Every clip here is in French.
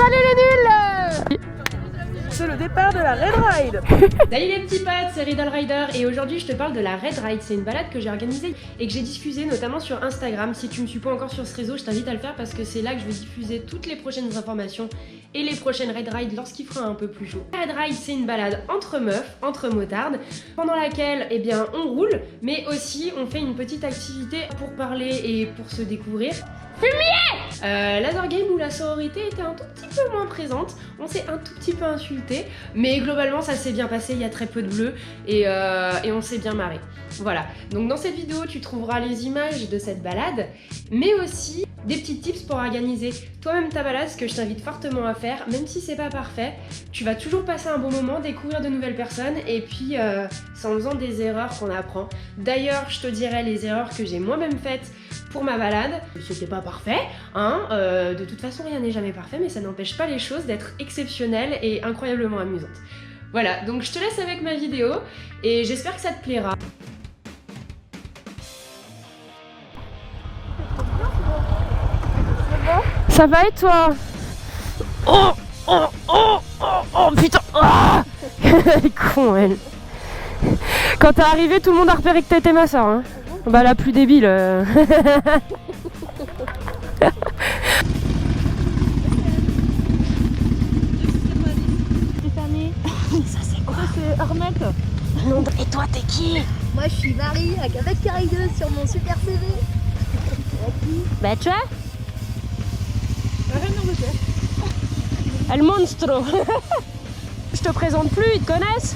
Salut les nuls! C'est le départ de la Red Ride. Salut les petits potes, c'est Riddle Rider et aujourd'hui je te parle de la Red Ride. C'est une balade que j'ai organisée et que j'ai diffusée notamment sur Instagram. Si tu me suis pas encore sur ce réseau, je t'invite à le faire parce que c'est là que je vais diffuser toutes les prochaines informations et les prochaines Red Ride lorsqu'il fera un peu plus chaud. La Red Ride, c'est une balade entre meufs, entre motards, pendant laquelle eh bien, on roule, mais aussi on fait une petite activité pour parler et pour se découvrir. Laser Game où la sororité était un tout petit peu moins présente, on s'est un tout petit peu insulté, mais globalement ça s'est bien passé, il y a très peu de bleu et on s'est bien marré. Voilà, donc dans cette vidéo tu trouveras les images de cette balade, mais aussi des petits tips pour organiser toi-même ta balade, ce que je t'invite fortement à faire, même si c'est pas parfait, tu vas toujours passer un bon moment, découvrir de nouvelles personnes et puis c'est en faisant des erreurs qu'on apprend. D'ailleurs je te dirai les erreurs que j'ai moi-même faites pour ma balade. C'était pas parfait, hein, de toute façon rien n'est jamais parfait, mais ça n'empêche pas les choses d'être exceptionnelles et incroyablement amusantes. Voilà, donc je te laisse avec ma vidéo et j'espère que ça te plaira. Ça va et toi? Oh oh oh oh oh putain, ah elle est con elle. Quand t'es arrivé, tout le monde a repéré que t'étais ma soeur, hein. Bah la plus débile. Stéphanie. Ça c'est quoi? C'est Armette. Et toi t'es qui? Moi je suis Marie avec Carrie2 sur mon super CV. Bah tu vois, El Monstro. Je te présente plus, ils te connaissent.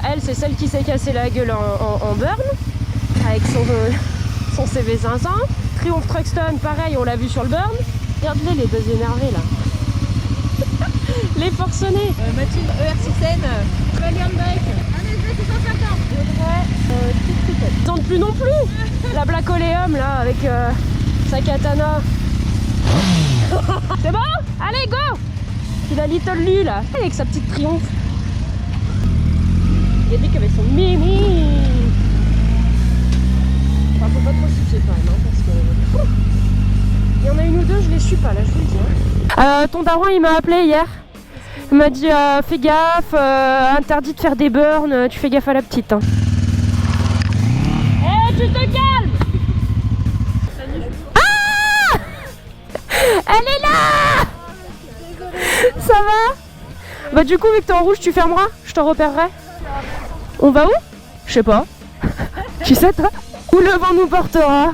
Elle, c'est celle qui s'est cassé la gueule en burn, avec son CV 500. Triumph Truxton, pareil, on l'a vu sur le burn. Regarde-les, les deux énervés là. Les forcenés. Mathilde ER6N. Valiant Bike. Un SV 650. Ils tentent plus non plus. La Black Oleum là, avec sa katana. C'est bon? Allez, go! C'est la Little Lu là, avec sa petite Triomphe. Il a dit qu'avec son mimi. Enfin, faut pas trop sucer quand même, hein, parce que... Il y en a une ou deux, je les suis pas là, je vous le dis. Ton daron, il m'a appelé hier. Il m'a dit, fais gaffe, interdit de faire des burns, tu fais gaffe à la petite. Hein. Eh, tu te calmes! Ah! Elle est là! Ça va? Bah du coup, vu que t'es en rouge, tu fermeras, je te repérerai. On va où? Je sais pas. Tu sais toi? Où le vent nous portera?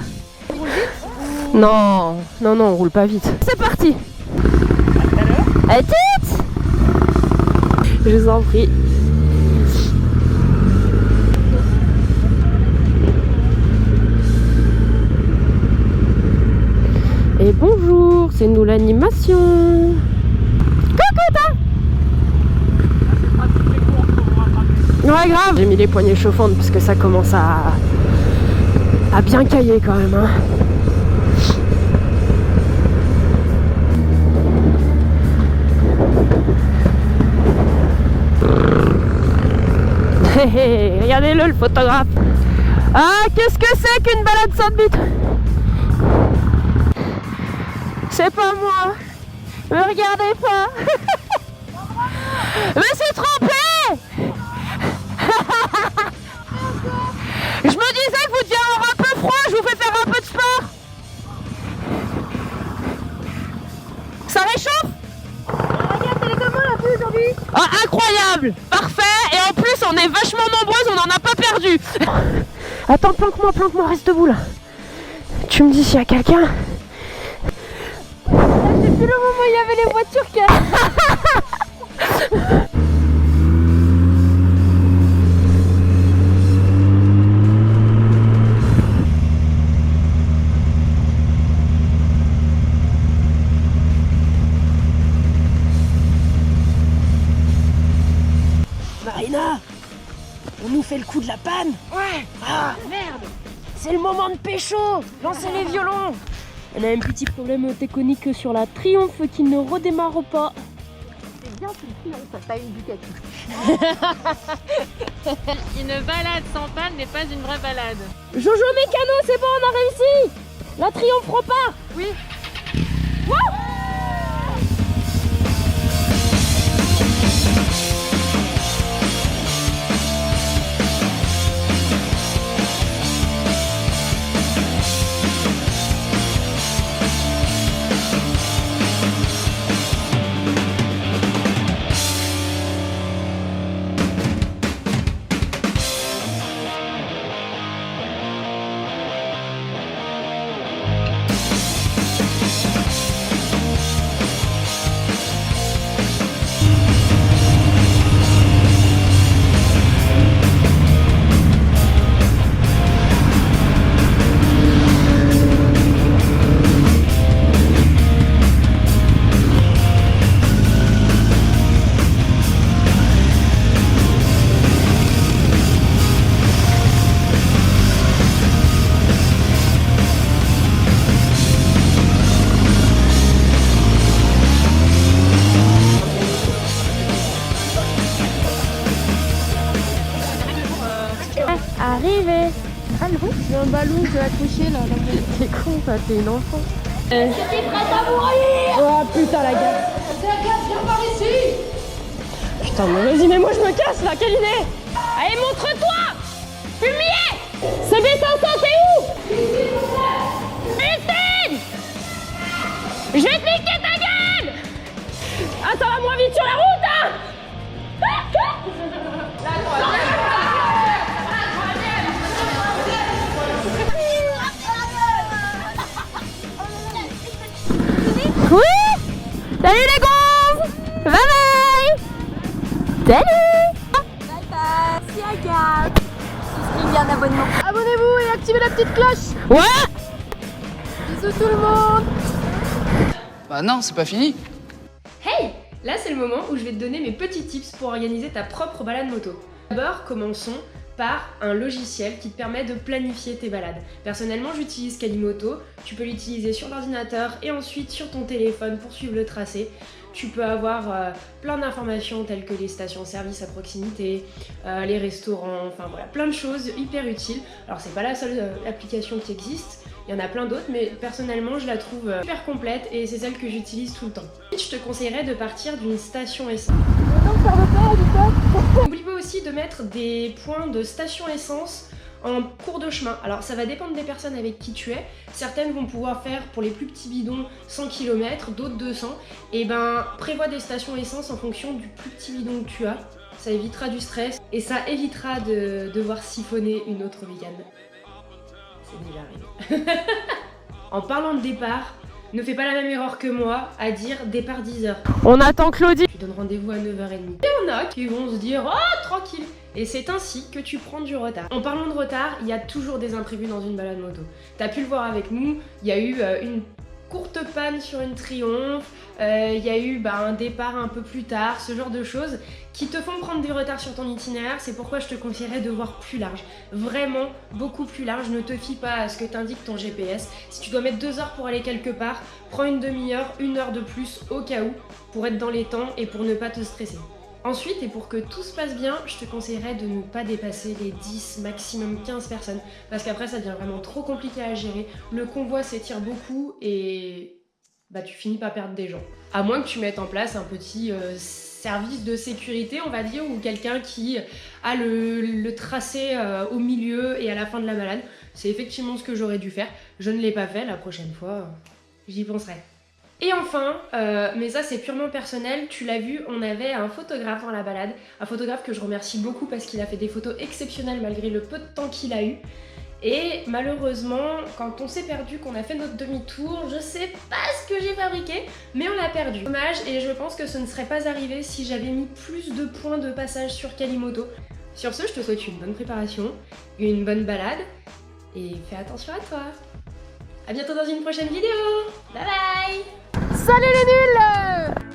Non, non, non, on roule pas vite. C'est parti. À toutes. Je vous en prie. Et bonjour, c'est nous l'animation. Coucou toi. Ouais grave. J'ai mis les poignées chauffantes parce que ça commence à bien cailler quand même hein. Regardez-le le photographe. Ah qu'est-ce que c'est qu'une balade sans but? C'est pas moi. Me regardez pas. Je me suis trompée. Je me disais que vous deviez avoir un peu froid, je vous fais faire un peu de sport. Ça réchauffe? Regarde, t'es comment la pluie aujourd'hui? Ah, incroyable. Parfait. Et en plus on est vachement nombreuses, on n'en a pas perdu. Attends, planque-moi, reste debout là. Tu me dis s'il y a quelqu'un. Depuis le moment où il y avait les voitures qui Marina, on nous fait le coup de la panne. Ouais. Ah merde. C'est le moment de pécho. Lancez les violons. On a un petit problème technique sur la Triomphe qui ne redémarre pas. C'est bien qu'une Triomphe, pas une Ducati. Une balade sans panne n'est pas une vraie balade. Jojo Mécano, c'est bon, on a réussi. La Triomphe repart. Oui. arrivé. Ah non, j'ai un ballon, je vais accrocher là. T'es con, toi, t'es une enfant. T'es prête à mourir? Oh putain, la gueule. Viens par ici. Putain, mais vas-y, mais moi je me casse là, quelle idée! Allez, montre-toi! Fumier! CB500, t'es où? Christine! Je vais te niquer ta gueule! Ah, ça va moins vite sur la route, hein! Oui! Salut les gonzes! Bye bye! Salut! Bye bye. Si regarde. Souscrivez un abonnement. Abonnez-vous et activez la petite cloche. Ouais! Bisous tout le monde. Bah non, c'est pas fini. Hey! Là, c'est le moment où je vais te donner mes petits tips pour organiser ta propre balade moto. D'abord, commençons par un logiciel qui te permet de planifier tes balades. Personnellement, j'utilise Calimoto. Tu peux l'utiliser sur l'ordinateur et ensuite sur ton téléphone pour suivre le tracé. Tu peux avoir plein d'informations telles que les stations-service à proximité, les restaurants, enfin voilà, plein de choses hyper utiles. Alors c'est pas la seule application qui existe, il y en a plein d'autres, mais personnellement je la trouve super complète et c'est celle que j'utilise tout le temps. Je te conseillerais de partir d'une station essence. N'oublie pas aussi de mettre des points de station essence en cours de chemin. Alors ça va dépendre des personnes avec qui tu es. Certaines vont pouvoir faire pour les plus petits bidons 100 km, d'autres 200. Et ben prévois des stations essence en fonction du plus petit bidon que tu as. Ça évitera du stress et ça évitera de devoir siphonner une autre week-end. C'est déjà arrivé. En parlant de départ, ne fais pas la même erreur que moi à dire départ 10h. On attend Claudie. Tu donnes rendez-vous à 9h30. Il y en a qui vont se dire oh tranquille. Et c'est ainsi que tu prends du retard. En parlant de retard, il y a toujours des imprévus dans une balade moto. T'as pu le voir avec nous, il y a eu une courte panne sur une Triumph, il y a eu un départ un peu plus tard, ce genre de choses qui te font prendre du retard sur ton itinéraire. C'est pourquoi je te conseillerais de voir plus large, vraiment beaucoup plus large. Ne te fie pas à ce que t'indique ton GPS. Si tu dois mettre 2 heures pour aller quelque part, prends une demi-heure, 1 heure de plus au cas où, pour être dans les temps et pour ne pas te stresser. Ensuite, et pour que tout se passe bien, je te conseillerais de ne pas dépasser les 10, maximum 15 personnes, parce qu'après ça devient vraiment trop compliqué à gérer, le convoi s'étire beaucoup et tu finis par perdre des gens. À moins que tu mettes en place un petit service de sécurité, on va dire, ou quelqu'un qui a le tracé au milieu et à la fin de la balade. C'est effectivement ce que j'aurais dû faire. Je ne l'ai pas fait, la prochaine fois, j'y penserai. Et enfin, mais ça c'est purement personnel, tu l'as vu, on avait un photographe dans la balade, un photographe que je remercie beaucoup parce qu'il a fait des photos exceptionnelles malgré le peu de temps qu'il a eu. Et malheureusement, quand on s'est perdu, qu'on a fait notre demi-tour, je sais pas ce que j'ai fabriqué, mais on l'a perdu. Dommage, et je pense que ce ne serait pas arrivé si j'avais mis plus de points de passage sur Calimoto. Sur ce, je te souhaite une bonne préparation, une bonne balade, et fais attention à toi. A bientôt dans une prochaine vidéo. Bye bye. Salut les nuls.